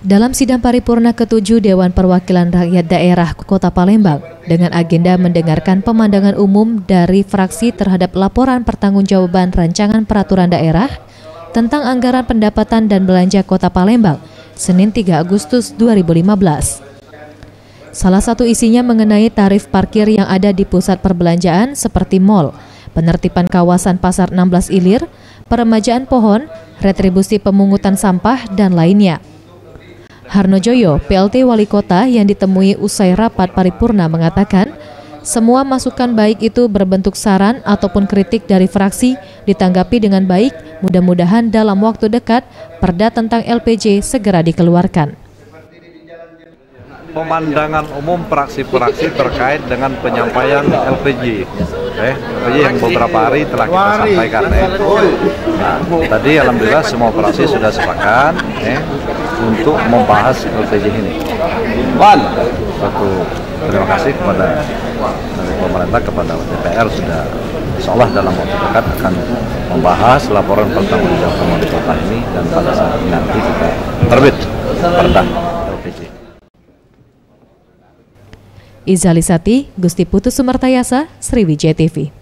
Dalam sidang paripurna ke-7 Dewan Perwakilan Rakyat Daerah Kota Palembang dengan agenda mendengarkan pemandangan umum dari fraksi terhadap laporan pertanggungjawaban rancangan peraturan daerah tentang anggaran pendapatan dan belanja Kota Palembang, Senin 3 Agustus 2015. Salah satu isinya mengenai tarif parkir yang ada di pusat perbelanjaan seperti mal, penertiban kawasan Pasar 16 Ilir, peremajaan pohon, retribusi pemungutan sampah, dan lainnya. Harnojoyo, PLT Wali Kota yang ditemui usai rapat paripurna mengatakan, semua masukan baik itu berbentuk saran ataupun kritik dari fraksi ditanggapi dengan baik, mudah-mudahan dalam waktu dekat perda tentang LPG segera dikeluarkan. Pemandangan umum fraksi-fraksi terkait dengan penyampaian LPG. LPG yang beberapa hari telah kita sampaikan. Nah, tadi alhamdulillah semua fraksi sudah sepakat untuk membahas LPG ini. Satu terima kasih kepada pemerintah, kepada DPR sudah insyaallah dalam waktu dekat akan membahas laporan pertanggungjawaban wali kota ini dan pada saat nanti juga terbit perda LPG. Izalisati, Gusti Putu Sumertayasa, Sriwijaya TV.